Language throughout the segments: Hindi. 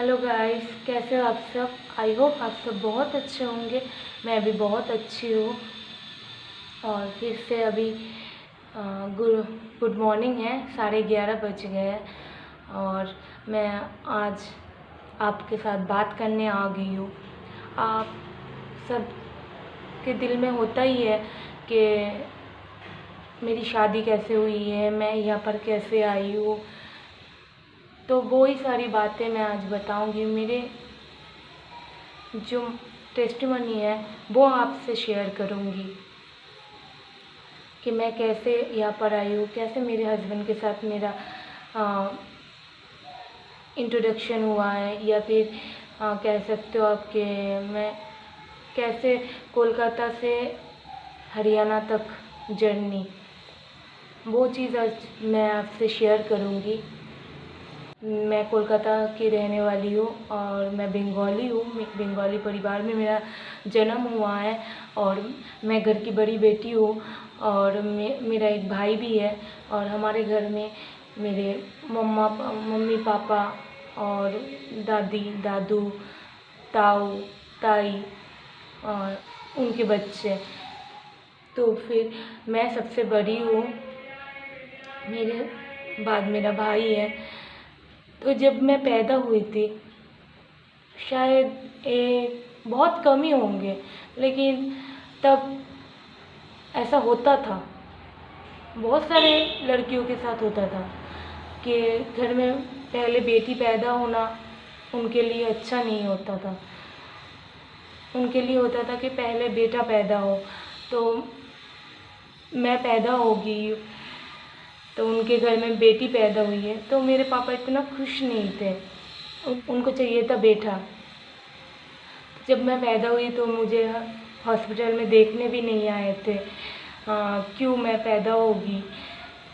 हेलो गाइस, कैसे हो आप सब। आई होप आप सब बहुत अच्छे होंगे। मैं भी बहुत अच्छी हूँ। और फिर से अभी गुड मॉर्निंग है, 11:30 बज गए हैं और मैं आज आपके साथ बात करने आ गई हूँ। आप सब के दिल में होता ही है कि मेरी शादी कैसे हुई है, मैं यहाँ पर कैसे आई हूँ। तो वो ही सारी बातें मैं आज बताऊंगी। मेरे जो टेस्टिमनी है वो आपसे शेयर करूंगी कि मैं कैसे यहाँ पर आई हूँ, कैसे मेरे हस्बैंड के साथ मेरा इंट्रोडक्शन हुआ है, या फिर कह सकते हो आप कि मैं कैसे कोलकाता से हरियाणा तक जर्नी, वो चीज़ आज मैं आपसे शेयर करूँगी। मैं कोलकाता की रहने वाली हूँ और मैं बंगाली हूँ। बंगाली परिवार में मेरा जन्म हुआ है और मैं घर की बड़ी बेटी हूँ और मेरा एक भाई भी है। और हमारे घर में मेरे मम्मी पापा और दादी दादू ताऊ ताई और उनके बच्चे। तो फिर मैं सबसे बड़ी हूँ, मेरे बाद मेरा भाई है। तो जब मैं पैदा हुई थी, शायद बहुत कम ही होंगे, लेकिन तब ऐसा होता था, बहुत सारे लड़कियों के साथ होता था कि घर में पहले बेटी पैदा होना उनके लिए अच्छा नहीं होता था। उनके लिए होता था कि पहले बेटा पैदा हो। तो मैं पैदा होगी तो उनके घर में बेटी पैदा हुई है, तो मेरे पापा इतना खुश नहीं थे, उनको चाहिए था बेटा। जब मैं पैदा हुई तो मुझे हॉस्पिटल में देखने भी नहीं आए थे क्यों मैं पैदा होगी।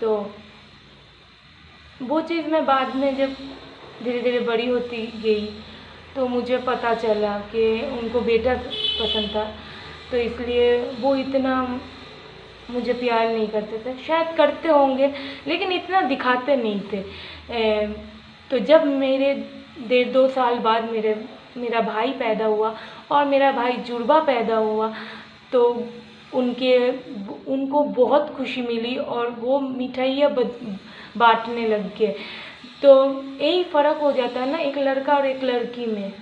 तो वो चीज़ मैं बाद में जब धीरे धीरे बड़ी होती गई तो मुझे पता चला कि उनको बेटा पसंद था, तो इसलिए वो इतना मुझे प्यार नहीं करते थे। शायद करते होंगे लेकिन इतना दिखाते नहीं थे। तो जब मेरे 1.5-2 साल बाद मेरा भाई पैदा हुआ और मेरा भाई जुड़वा पैदा हुआ, तो उनको बहुत खुशी मिली और वो मिठाइयाँ बांटने लग गए। तो यही फ़र्क हो जाता है ना, एक लड़का और एक लड़की में।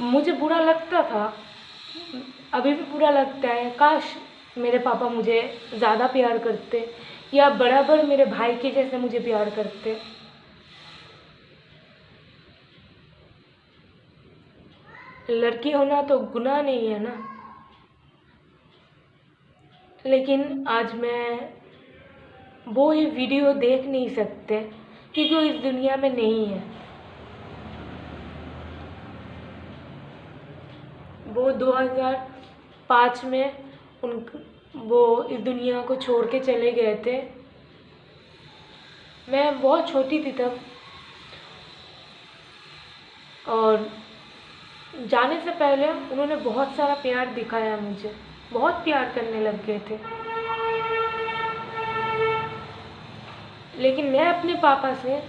मुझे बुरा लगता था, अभी भी बुरा लगता है, काश मेरे पापा मुझे ज़्यादा प्यार करते या बराबर मेरे भाई के जैसे मुझे प्यार करते। लड़की होना तो गुनाह नहीं है ना, लेकिन आज मैं वो ही वीडियो देख नहीं सकते क्योंकि वो इस दुनिया में नहीं है। वो 2005 में वो इस दुनिया को छोड़ के चले गए थे। मैं बहुत छोटी थी तब, और जाने से पहले उन्होंने बहुत सारा प्यार दिखाया मुझे, बहुत प्यार करने लग गए थे। लेकिन मैं अपने पापा से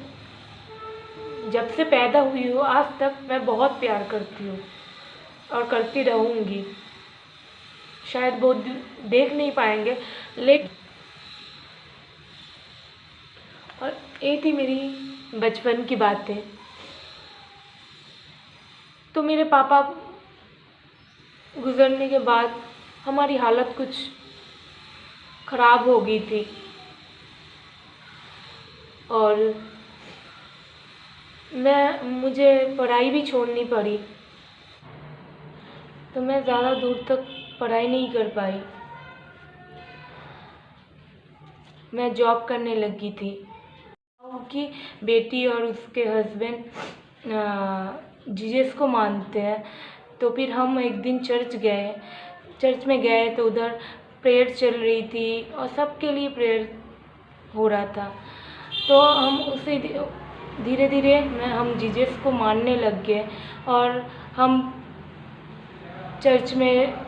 जब से पैदा हुई हूँ आज तक मैं बहुत प्यार करती हूँ और करती रहूँगी। शायद वो देख नहीं पाएंगे, लेकिन और ये थी मेरी बचपन की बातें। तो मेरे पापा गुजरने के बाद हमारी हालत कुछ ख़राब हो गई थी और मुझे पढ़ाई भी छोड़नी पड़ी, तो मैं ज़्यादा दूर तक पढ़ाई नहीं कर पाई। मैं जॉब करने लगी थी। उनकी बेटी और उसके हस्बैंड जीसस को मानते हैं। तो फिर हम एक दिन चर्च में गए तो उधर प्रेयर चल रही थी और सबके लिए प्रेयर हो रहा था। तो हम उसे धीरे धीरे हम जीसस को मानने लग गए और हम चर्च में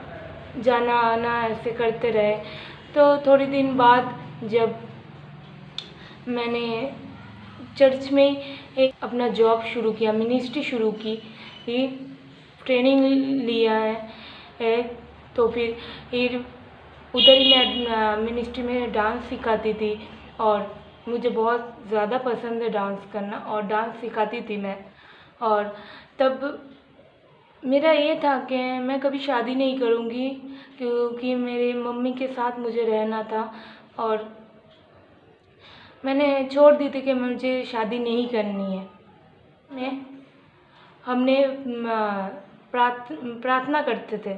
जाना आना ऐसे करते रहे। तो थोड़ी दिन बाद जब मैंने चर्च में एक अपना जॉब शुरू किया, मिनिस्ट्री शुरू की, ट्रेनिंग लिया है। तो फिर उधर ही मैं मिनिस्ट्री में डांस सिखाती थी और मुझे बहुत ज़्यादा पसंद है डांस करना और डांस सिखाती थी मैं। और तब मेरा ये था कि मैं कभी शादी नहीं करूँगी क्योंकि मेरे मम्मी के साथ मुझे रहना था और मैंने छोड़ दी थी कि मुझे शादी नहीं करनी है। हमने प्रार्थना करते थे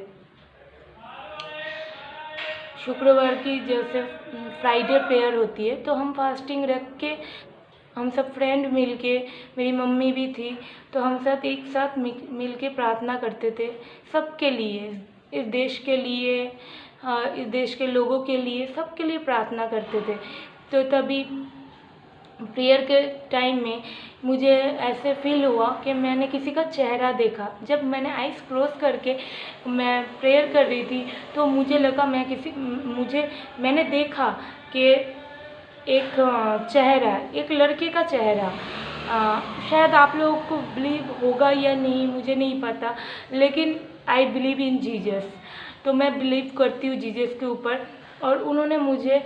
शुक्रवार की, जैसे फ्राइडे प्रेयर होती है तो हम फास्टिंग रख के हम सब फ्रेंड मिल के, मेरी मम्मी भी थी, तो हम सब एक साथ मिल के प्रार्थना करते थे सबके लिए, इस देश के लिए, इस देश के लोगों के लिए, सबके लिए प्रार्थना करते थे। तो तभी प्रेयर के टाइम में मुझे ऐसे फील हुआ कि मैंने किसी का चेहरा देखा। जब मैंने आइज़ क्लोज करके मैं प्रेयर कर रही थी तो मुझे लगा मैंने देखा कि एक चेहरा, एक लड़के का चेहरा। शायद आप लोगों को बिलीव होगा या नहीं मुझे नहीं पता, लेकिन आई बिलीव इन जीसस, तो मैं बिलीव करती हूँ जीसस के ऊपर। और उन्होंने मुझे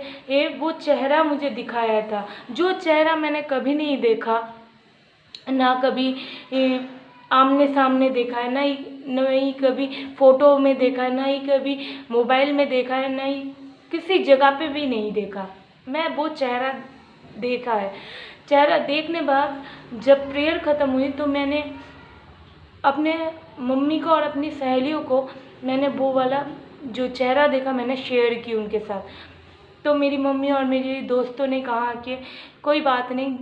वो चेहरा मुझे दिखाया था, जो चेहरा मैंने कभी नहीं देखा, ना कभी आमने सामने देखा है, ना ही कभी फ़ोटो में देखा है, ना ही कभी मोबाइल में देखा है, ना ही किसी जगह पे भी नहीं देखा। मैं वो चेहरा देखा है। चेहरा देखने बाद जब प्रेयर ख़त्म हुई तो मैंने अपने मम्मी को और अपनी सहेलियों को मैंने वो वाला जो चेहरा देखा मैंने शेयर की उनके साथ। तो मेरी मम्मी और मेरी दोस्तों ने कहा कि कोई बात नहीं,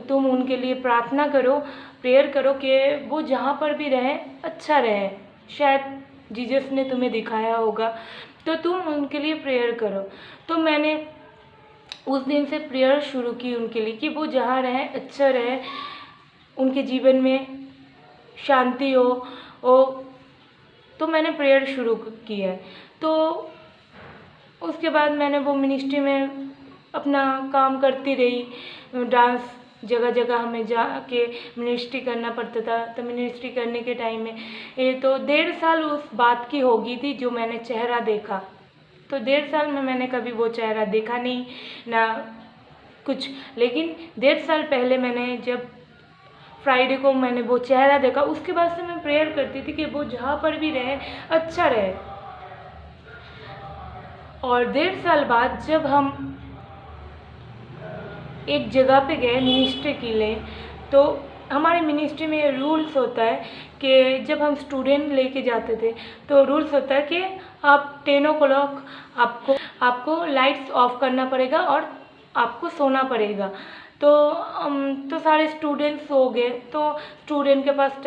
तुम उनके लिए प्रार्थना करो, प्रेयर करो कि वो जहाँ पर भी रहे अच्छा रहे, शायद जीसस ने तुम्हें दिखाया होगा, तो तुम उनके लिए प्रेयर करो। तो मैंने उस दिन से प्रेयर शुरू की उनके लिए कि वो जहाँ रहे अच्छा रहे, उनके जीवन में शांति हो। तो मैंने प्रेयर शुरू की है। तो उसके बाद मैंने वो मिनिस्ट्री में अपना काम करती रही। डांस जगह जगह हमें जाके मिनिस्ट्री करना पड़ता था। तो मिनिस्ट्री करने के टाइम में ये तो 1.5 साल उस बात की होगी थी जो मैंने चेहरा देखा। तो 1.5 साल में मैंने कभी वो चेहरा देखा नहीं ना कुछ, लेकिन 1.5 साल पहले मैंने जब फ्राइडे को मैंने वो चेहरा देखा, उसके बाद से मैं प्रेयर करती थी कि वो जहाँ पर भी रहे अच्छा रहे। और 1.5 साल बाद जब हम एक जगह पे गए मिनिस्ट्री के लिए, तो हमारे मिनिस्ट्री में रूल्स होता है कि जब हम स्टूडेंट लेके जाते थे तो रूल्स होता है कि आप 10 o'clock आपको लाइट्स ऑफ करना पड़ेगा और आपको सोना पड़ेगा। तो सारे स्टूडेंट्स सो गए। तो स्टूडेंट के पास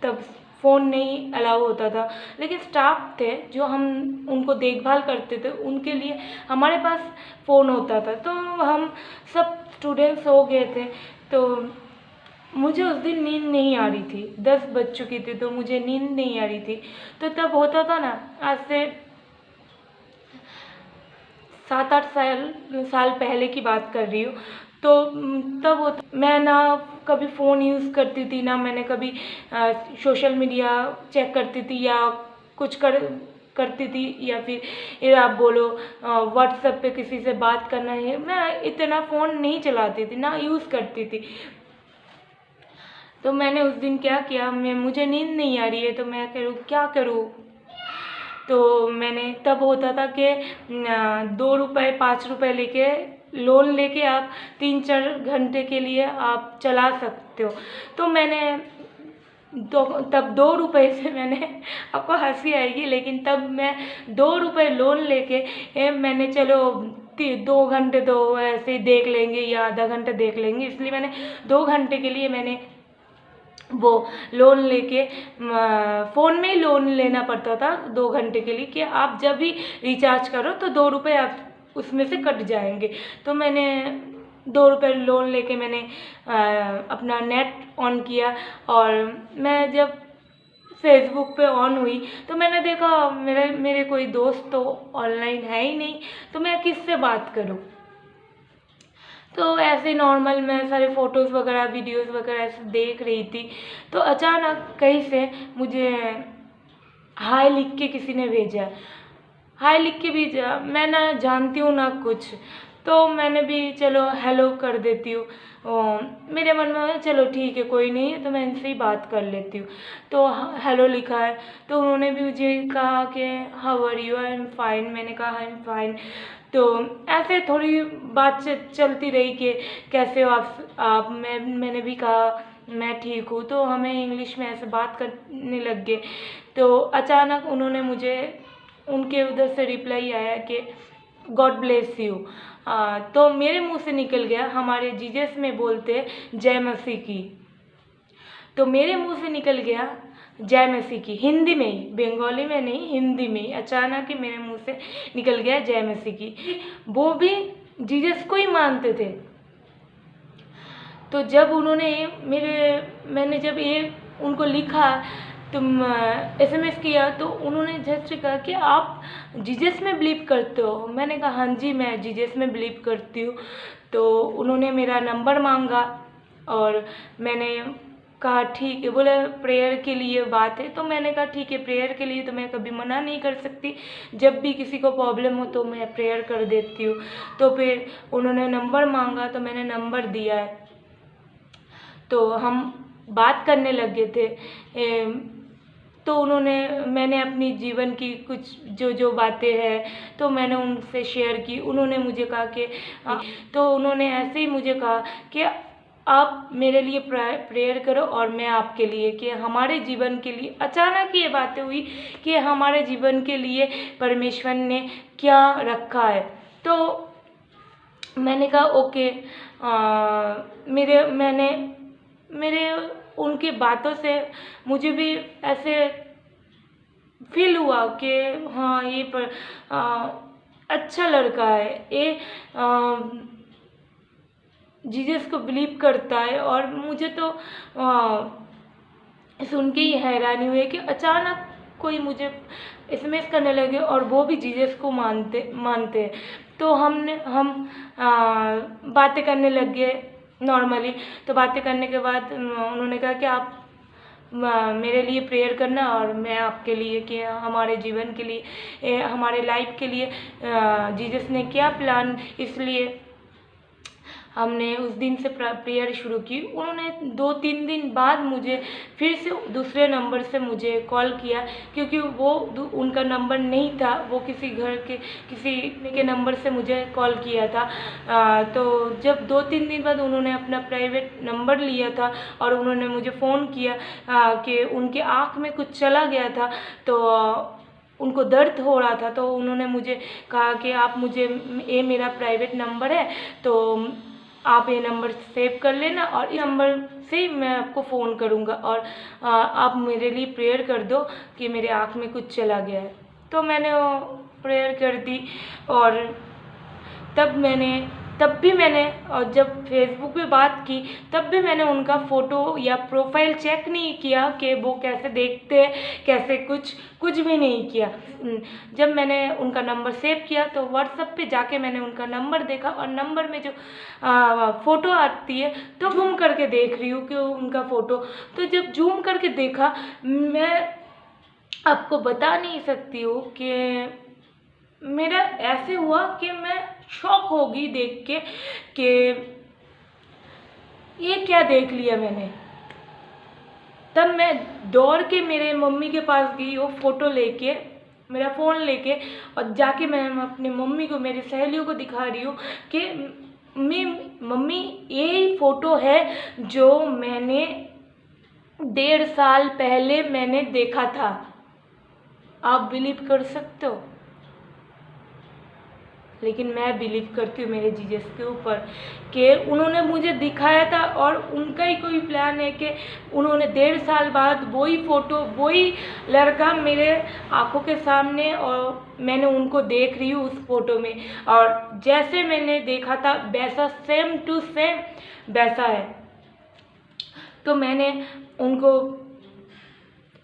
तब फ़ोन नहीं अलाउ होता था, लेकिन स्टाफ थे जो हम उनको देखभाल करते थे, उनके लिए हमारे पास फ़ोन होता था। तो हम सब स्टूडेंट्स सो गए थे। तो मुझे उस दिन नींद नहीं आ रही थी, 10 बज चुकी थी, तो मुझे नींद नहीं आ रही थी। तो तब होता था ना, आज से 7-8 साल पहले की बात कर रही हूँ। तो तब मैं ना कभी फ़ोन यूज़ करती थी, ना मैंने कभी सोशल मीडिया चेक करती थी या कुछ करती थी, या फिर आप बोलो व्हाट्सएप पे किसी से बात करना है, मैं इतना फ़ोन नहीं चलाती थी, ना यूज़ करती थी। तो मैंने उस दिन क्या किया, मुझे नींद नहीं आ रही है तो मैं क्या करूँ। तो मैंने तब होता था कि 2 रुपये 5 रुपये लेके लोन लेके आप 3-4 घंटे के लिए आप चला सकते हो। तो मैंने तब 2 रुपये से मैंने, आपको हंसी आएगी, लेकिन तब मैं 2 रुपये लोन लेके मैंने चलो 2 घंटे तो ऐसे ही देख लेंगे या आधा घंटा देख लेंगे, इसलिए मैंने 2 घंटे के लिए मैंने वो लोन लेके फ़ोन में ही लोन लेना पड़ता था 2 घंटे के लिए कि आप जब भी रिचार्ज करो तो 2 रुपये आप उसमें से कट जाएंगे। तो मैंने 2 रुपये लोन लेके मैंने अपना नेट ऑन किया और मैं जब फेसबुक पे ऑन हुई तो मैंने देखा मेरे कोई दोस्त तो ऑनलाइन है ही नहीं, तो मैं किससे बात करूं। तो ऐसे नॉर्मल मैं सारे फ़ोटोज़ वगैरह वीडियोज़ वगैरह ऐसे देख रही थी, तो अचानक कहीं से मुझे हाय लिख के किसी ने भेजा। हाय लिख के भेजा, मैं ना जानती हूँ ना कुछ, तो मैंने भी चलो हेलो कर देती हूँ। मेरे मन में चलो ठीक है कोई नहीं है, तो मैं इनसे ही बात कर लेती हूँ। तो हेलो लिखा है, तो उन्होंने भी मुझे कहा कि how are you, I am fine. मैंने कहा आई एम फाइन। तो ऐसे थोड़ी बातचीत चलती रही कि कैसे हो आप मैंने भी कहा मैं ठीक हूँ। तो हमें इंग्लिश में ऐसे बात करने लग गए। तो अचानक उन्होंने मुझे, उनके उधर से रिप्लाई आया कि गॉड ब्लेस यू। तो मेरे मुंह से निकल गया, हमारे जीजस में बोलते जय मसीह की, तो मेरे मुंह से निकल गया जय मसीह की, हिंदी में ही, बंगाली में नहीं, हिंदी में ही अचानक ही मेरे मुंह से निकल गया जय मसीह की। वो भी जीजस को ही मानते थे। तो जब उन्होंने मैंने जब ये उनको लिखा, तुम SMS किया, तो उन्होंने जस्ट कहा कि आप जीजस में बिलीव करते हो। मैंने कहा हाँ जी मैं जीजस में बिलीव करती हूँ। तो उन्होंने मेरा नंबर मांगा और मैंने कहा ठीक है। बोले प्रेयर के लिए बात है, तो मैंने कहा ठीक है, प्रेयर के लिए तो मैं कभी मना नहीं कर सकती, जब भी किसी को प्रॉब्लम हो तो मैं प्रेयर कर देती हूँ। तो फिर उन्होंने नंबर मांगा, तो मैंने नंबर दिया है। तो हम बात करने लग गए थे। तो मैंने अपनी जीवन की कुछ जो बातें हैं तो मैंने उनसे शेयर की। उन्होंने मुझे कहा कि तो उन्होंने ऐसे ही मुझे कहा कि आप मेरे लिए प्रेयर करो और मैं आपके लिए, कि हमारे जीवन के लिए अचानक ये बातें हुई कि हमारे जीवन के लिए परमेश्वर ने क्या रखा है। तो मैंने कहा ओके। मेरे उनकी बातों से मुझे भी ऐसे फील हुआ कि हाँ ये अच्छा लड़का है, ये जीसस को बिलीव करता है। और मुझे तो सुन के ही हैरानी हुई कि अचानक कोई मुझे SMS करने लगे और वो भी जीसस को मानते हैं। तो हम बातें करने लग गए नॉर्मली। तो बातें करने के बाद उन्होंने कहा कि आप मेरे लिए प्रेयर करना और मैं आपके लिए, कि हमारे जीवन के लिए, हमारे लाइफ के लिए जीसस ने क्या प्लान, इसलिए हमने उस दिन से प्रेयर शुरू की। उन्होंने 2-3 दिन बाद मुझे फिर से दूसरे नंबर से मुझे कॉल किया, क्योंकि वो उनका नंबर नहीं था, वो किसी के नंबर से मुझे कॉल किया था। तो जब 2-3 दिन बाद उन्होंने अपना प्राइवेट नंबर लिया था और उन्होंने मुझे फ़ोन किया कि उनके आँख में कुछ चला गया था, तो उनको दर्द हो रहा था। तो उन्होंने मुझे कहा कि आप ये मेरा प्राइवेट नंबर है, तो आप ये नंबर सेव कर लेना और इस नंबर से मैं आपको फ़ोन करूँगा और आप मेरे लिए प्रेयर कर दो कि मेरे आँख में कुछ चला गया है। तो मैंने वो प्रेयर कर दी। और तब भी मैंने और जब फेसबुक पे बात की तब भी मैंने उनका फ़ोटो या प्रोफाइल चेक नहीं किया कि वो कैसे देखते हैं, कैसे कुछ भी नहीं किया। जब मैंने उनका नंबर सेव किया तो व्हाट्सएप पे जाके मैंने उनका नंबर देखा और नंबर में जो फ़ोटो आती है तो जूम करके देख रही हूँ कि उनका फ़ोटो। तो जब जूम करके देखा, मैं आपको बता नहीं सकती हूँ कि मेरा ऐसे हुआ कि मैं शॉक होगी देख के कि ये क्या देख लिया मैंने। तब मैं दौड़ के मेरे मम्मी के पास गई, वो फ़ोटो लेके, मेरा फ़ोन लेके, और जाके मैं अपनी मम्मी को, मेरी सहेलियों को दिखा रही हूँ कि मम्मी यही फ़ोटो है जो मैंने 1.5 साल पहले मैंने देखा था। आप बिलीव कर सकते हो? लेकिन मैं बिलीव करती हूँ मेरे जीसस के ऊपर कि उन्होंने मुझे दिखाया था और उनका ही कोई प्लान है कि उन्होंने 1.5 साल बाद वही फ़ोटो, वही लड़का मेरे आँखों के सामने, और मैंने उनको देख रही हूँ उस फ़ोटो में, और जैसे मैंने देखा था वैसा सेम टू सेम वैसा है। तो मैंने उनको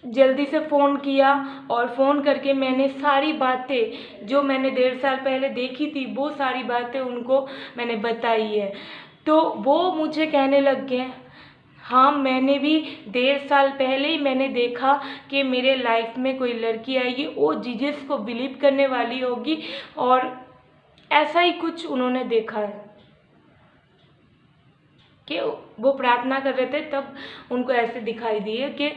जल्दी से फ़ोन किया और फ़ोन करके मैंने सारी बातें जो मैंने 1.5 साल पहले देखी थी वो सारी बातें उनको मैंने बताई है। तो वो मुझे कहने लग गए, हाँ मैंने भी 1.5 साल पहले ही मैंने देखा कि मेरे लाइफ में कोई लड़की आएगी, वो जीसस को बिलीव करने वाली होगी, और ऐसा ही कुछ उन्होंने देखा है कि वो प्रार्थना कर रहे थे तब उनको ऐसे दिखाई दिए कि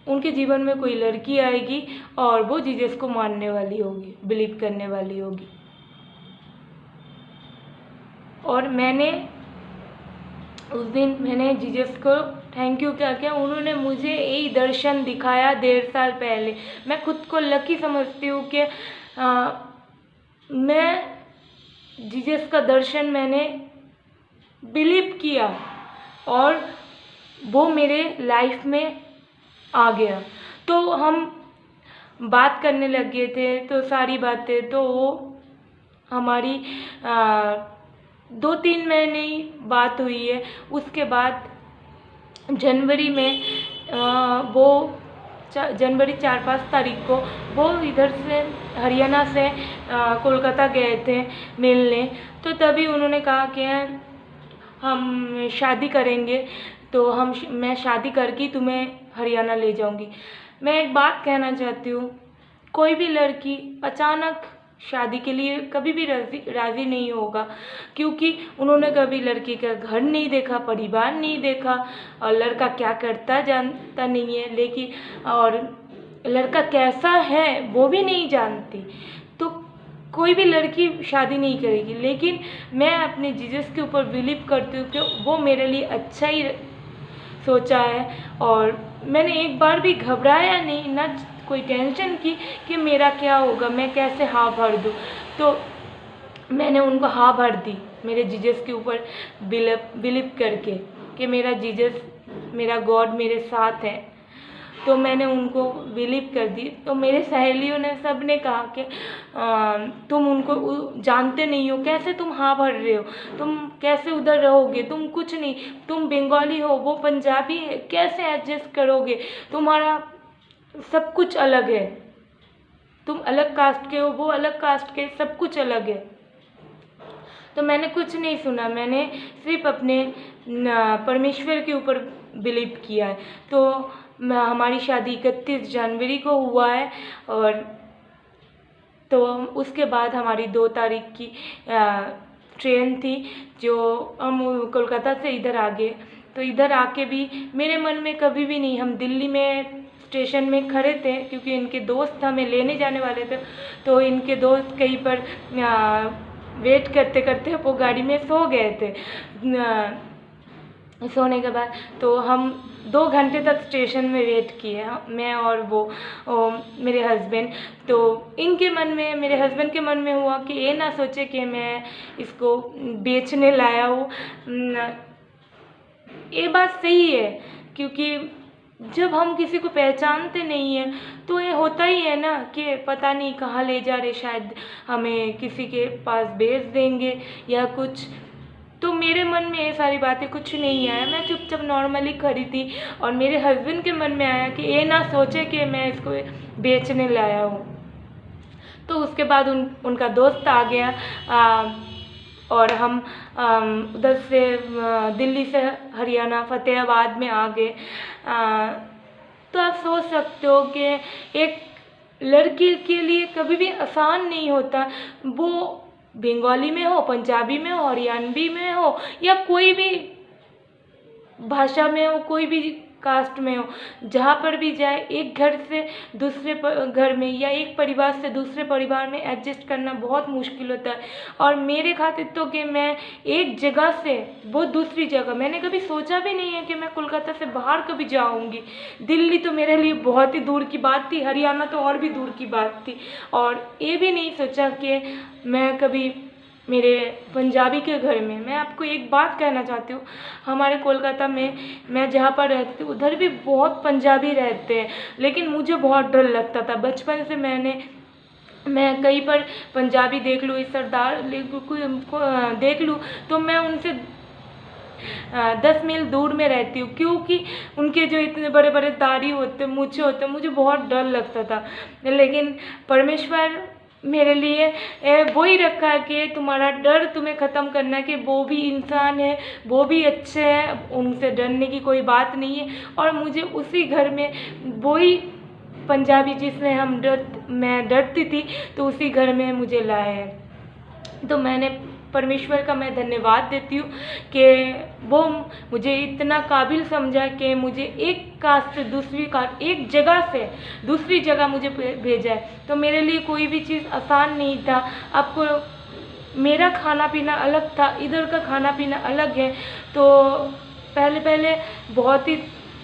उनके जीवन में कोई लड़की आएगी और वो जीसस को मानने वाली होगी, बिलीव करने वाली होगी। और मैंने उस दिन मैंने जीसस को थैंक यू क्या उन्होंने मुझे यही दर्शन दिखाया 1.5 साल पहले। मैं खुद को लकी समझती हूँ कि मैं जीसस का दर्शन मैंने बिलीव किया और वो मेरे लाइफ में आ गया। तो हम बात करने लग गए थे, तो सारी बातें तो वो हमारी 2-3 महीने ही बात हुई है। उसके बाद जनवरी में वो जनवरी 4-5 तारीख को वो इधर से हरियाणा से कोलकाता गए थे मिलने। तो तभी उन्होंने कहा कि हम शादी करेंगे, तो मैं शादी करके तुम्हें हरियाणा ले जाऊंगी। मैं एक बात कहना चाहती हूँ, कोई भी लड़की अचानक शादी के लिए कभी भी राज़ी नहीं होगा, क्योंकि उन्होंने कभी लड़की का घर नहीं देखा, परिवार नहीं देखा, और लड़का क्या करता जानता नहीं है, लेकिन और लड़का कैसा है वो भी नहीं जानती। तो कोई भी लड़की शादी नहीं करेगी, लेकिन मैं अपने जीसस के ऊपर बिलीव करती हूँ कि वो मेरे लिए अच्छा ही सोचा है। और मैंने एक बार भी घबराया नहीं, ना कोई टेंशन की कि मेरा क्या होगा, मैं कैसे हाँ भर दूँ। तो मैंने उनको हाँ भर दी मेरे जीसस के ऊपर बिलीव करके कि मेरा जीसस, मेरा गॉड मेरे साथ है। तो मैंने उनको बिलीव कर दी। तो मेरे सहेलियों ने सब ने कहा कि तुम उनको जानते नहीं हो, कैसे तुम हाँ भर रहे हो, तुम कैसे उधर रहोगे, तुम कुछ नहीं, तुम बंगाली हो वो पंजाबी है, कैसे एडजस्ट करोगे, तुम्हारा सब कुछ अलग है, तुम अलग कास्ट के हो, वो अलग कास्ट के, सब कुछ अलग है। तो मैंने कुछ नहीं सुना, मैंने सिर्फ अपने परमेश्वर के ऊपर बिलीव किया है। तो हमारी शादी 31 जनवरी को हुआ है, और तो उसके बाद हमारी 2 तारीख की ट्रेन थी, जो हम कोलकाता से इधर आ गए। तो इधर आके भी मेरे मन में कभी भी नहीं, हम दिल्ली में स्टेशन में खड़े थे क्योंकि इनके दोस्त हमें लेने जाने वाले थे। तो इनके दोस्त कहीं पर वेट करते करते वो गाड़ी में सो गए थे। सोने के बाद तो हम 2 घंटे तक स्टेशन में वेट किए, मैं और वो मेरे हस्बैंड। तो इनके मन में, मेरे हस्बैंड के मन में हुआ कि ये ना सोचे कि मैं इसको बेचने लाया हूँ। ये बात सही है, क्योंकि जब हम किसी को पहचानते नहीं हैं तो ये होता ही है ना कि पता नहीं कहाँ ले जा रहे, शायद हमें किसी के पास बेच देंगे या कुछ। तो मेरे मन में ये सारी बातें कुछ नहीं आया, मैं चुपचाप नॉर्मली खड़ी थी। और मेरे हस्बैंड के मन में आया कि ये ना सोचे कि मैं इसको बेचने लाया हूँ। तो उसके बाद उनका दोस्त आ गया, और हम उधर से दिल्ली से हरियाणा फतेहाबाद में आ गए। तो आप सोच सकते हो कि एक लड़की के लिए कभी भी आसान नहीं होता, वो बंगाली में हो, पंजाबी में हो, हरियाणवी में हो, या कोई भी भाषा में हो, कोई भी कास्ट में हो, जहाँ पर भी जाए एक घर से दूसरे घर में या एक परिवार से दूसरे परिवार में एडजस्ट करना बहुत मुश्किल होता है। और मेरे खातिर तो कि मैं एक जगह से वो दूसरी जगह, मैंने कभी सोचा भी नहीं है कि मैं कोलकाता से बाहर कभी जाऊंगी। दिल्ली तो मेरे लिए बहुत ही दूर की बात थी, हरियाणा तो और भी दूर की बात थी। और ये भी नहीं सोचा कि मैं कभी मेरे पंजाबी के घर में। मैं आपको एक बात कहना चाहती हूँ, हमारे कोलकाता में मैं जहाँ पर रहती हूँ उधर भी बहुत पंजाबी रहते हैं, लेकिन मुझे बहुत डर लगता था बचपन से। मैं कहीं पर पंजाबी देख लूँ, इस सरदार देख लूँ तो मैं उनसे 10 मील दूर में रहती हूँ, क्योंकि उनके जो इतने बड़े बड़े दाढ़ी होते, मूछें होते, मुझे बहुत डर लगता था। लेकिन परमेश्वर मेरे लिए वही रखा है कि तुम्हारा डर तुम्हें ख़त्म करना है, कि वो भी इंसान है, वो भी अच्छे हैं, उनसे डरने की कोई बात नहीं है। और मुझे उसी घर में वही पंजाबी जिसमें मैं डरती थी, तो उसी घर में मुझे लाया है। तो मैंने परमेश्वर का मैं धन्यवाद देती हूँ कि वो मुझे इतना काबिल समझा कि मुझे एक कास्ट से दूसरी कास्ट, एक जगह से दूसरी जगह मुझे भेजा है। तो मेरे लिए कोई भी चीज़ आसान नहीं था। आपको मेरा खाना पीना अलग था, इधर का खाना पीना अलग है, तो पहले पहले बहुत ही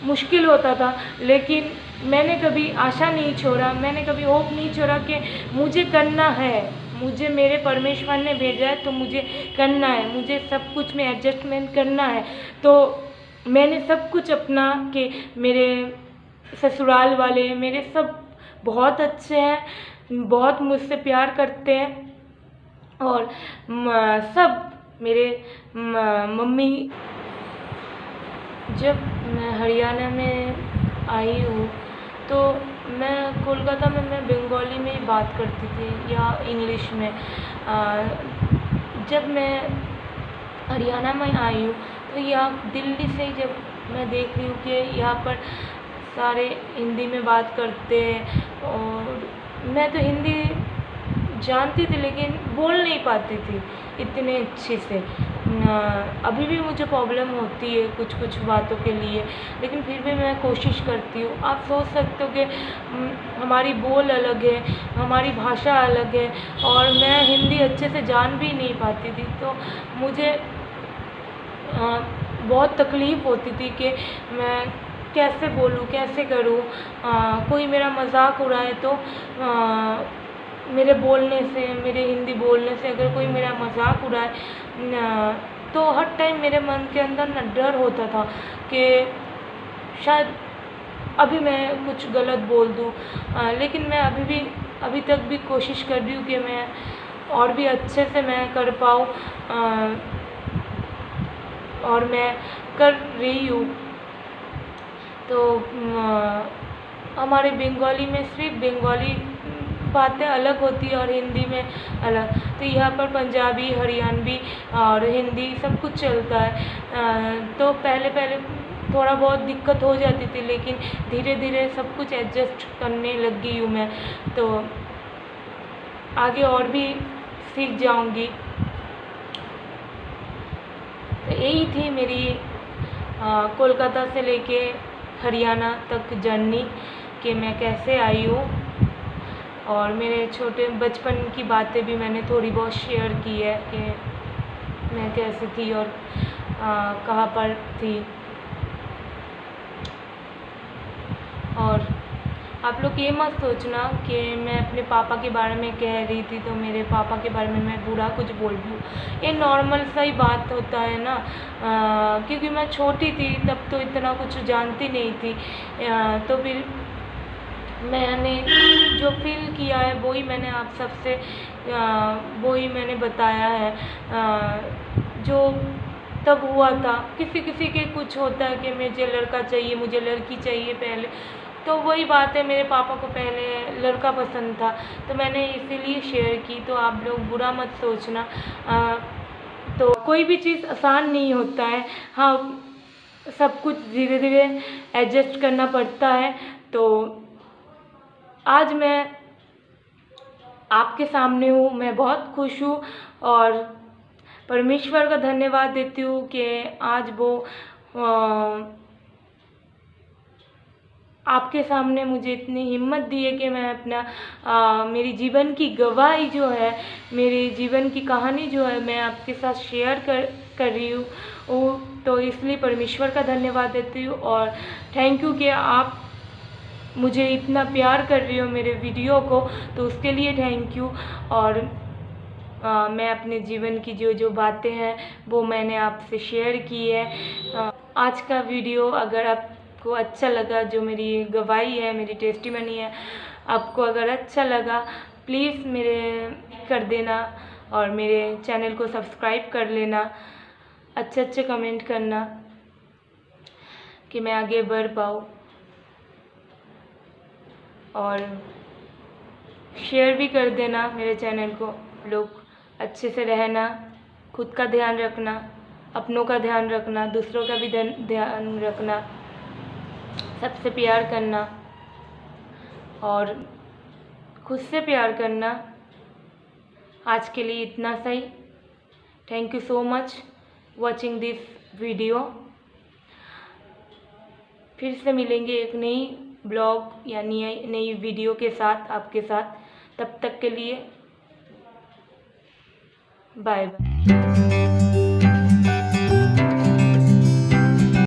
मुश्किल होता था। लेकिन मैंने कभी आशा नहीं छोड़ा, मैंने कभी होप नहीं छोड़ा कि मुझे करना है, मुझे मेरे परमेश्वर ने भेजा है तो मुझे करना है, मुझे सब कुछ में एडजस्टमेंट करना है। तो मैंने सब कुछ अपना कि मेरे ससुराल वाले मेरे सब बहुत अच्छे हैं, बहुत मुझसे प्यार करते हैं। और सब मेरे मम्मी, जब मैं हरियाणा में आई हूँ तो मैं कोलकाता में मैं बंगाली में ही बात करती थी या इंग्लिश में। जब मैं हरियाणा में आई हूँ तो यहाँ दिल्ली से ही जब मैं देख रही हूँ कि यहाँ पर सारे हिंदी में बात करते हैं, और मैं तो हिंदी जानती थी लेकिन बोल नहीं पाती थी इतने अच्छे से। अभी भी मुझे प्रॉब्लम होती है कुछ कुछ बातों के लिए, लेकिन फिर भी मैं कोशिश करती हूँ। आप सोच सकते हो कि हमारी बोल अलग है, हमारी भाषा अलग है, और मैं हिंदी अच्छे से जान भी नहीं पाती थी। तो मुझे बहुत तकलीफ़ होती थी कि मैं कैसे बोलूँ, कैसे करूँ। कोई मेरा मजाक उड़ाए तो मेरे बोलने से, मेरे हिंदी बोलने से अगर कोई मेरा मजाक उड़ाए तो हर टाइम मेरे मन के अंदर ना डर होता था कि शायद अभी मैं कुछ गलत बोल दूँ। लेकिन मैं अभी तक भी कोशिश कर रही हूँ कि मैं और भी अच्छे से मैं कर पाऊँ, और मैं कर रही हूँ। तो हमारे बंगाली में सिर्फ बंगाली बातें अलग होती है और हिंदी में अलग। तो यहाँ पर पंजाबी, हरियाणवी और हिंदी सब कुछ चलता है। तो पहले पहले थोड़ा बहुत दिक्कत हो जाती थी, लेकिन धीरे धीरे सब कुछ एडजस्ट करने लग गई हूँ मैं। तो आगे और भी सीख जाऊँगी। तो यही थी मेरी कोलकाता से लेके हरियाणा तक जर्नी, कि मैं कैसे आई हूँ। और मेरे छोटे बचपन की बातें भी मैंने थोड़ी बहुत शेयर की है कि मैं कैसी थी और कहाँ पर थी। और आप लोग ये मत सोचना कि मैं अपने पापा के बारे में कह रही थी तो मेरे पापा के बारे में मैं बुरा कुछ बोल रही हूँ। ये नॉर्मल सा ही बात होता है ना, क्योंकि मैं छोटी थी तब तो इतना कुछ जानती नहीं थी। तो फिर मैंने जो फील किया है वही मैंने आप सबसे वही मैंने बताया है। जो तब हुआ था, किसी किसी के कुछ होता है कि मुझे लड़का चाहिए, मुझे लड़की चाहिए पहले, तो वही बात है। मेरे पापा को पहले लड़का पसंद था, तो मैंने इसीलिए शेयर की। तो आप लोग बुरा मत सोचना। तो कोई भी चीज़ आसान नहीं होता है। हाँ, सब कुछ धीरे धीरे एडजस्ट करना पड़ता है। तो आज मैं आपके सामने हूँ, मैं बहुत खुश हूँ और परमेश्वर का धन्यवाद देती हूँ कि आज वो आपके सामने मुझे इतनी हिम्मत दी है कि मैं अपना मेरी जीवन की गवाही जो है, मेरी जीवन की कहानी जो है, मैं आपके साथ शेयर कर रही हूँ। तो इसलिए परमेश्वर का धन्यवाद देती हूँ और थैंक यू कि आप मुझे इतना प्यार कर रही हो मेरे वीडियो को, तो उसके लिए थैंक यू। और मैं अपने जीवन की जो जो बातें हैं वो मैंने आपसे शेयर की है। आज का वीडियो अगर आपको अच्छा लगा, जो मेरी गवाही है, मेरी टेस्टिमनी है, आपको अगर अच्छा लगा प्लीज़ मेरे कर देना और मेरे चैनल को सब्सक्राइब कर लेना। अच्छे अच्छे कमेंट करना कि मैं आगे बढ़ पाऊँ, और शेयर भी कर देना मेरे चैनल को। लोग अच्छे से रहना, खुद का ध्यान रखना, अपनों का ध्यान रखना, दूसरों का भी ध्यान रखना, सबसे प्यार करना और खुद से प्यार करना। आज के लिए इतना सही। Thank you so much watching this video. फिर से मिलेंगे एक नई ब्लॉग या नई वीडियो के साथ आपके साथ। तब तक के लिए बाय बाय।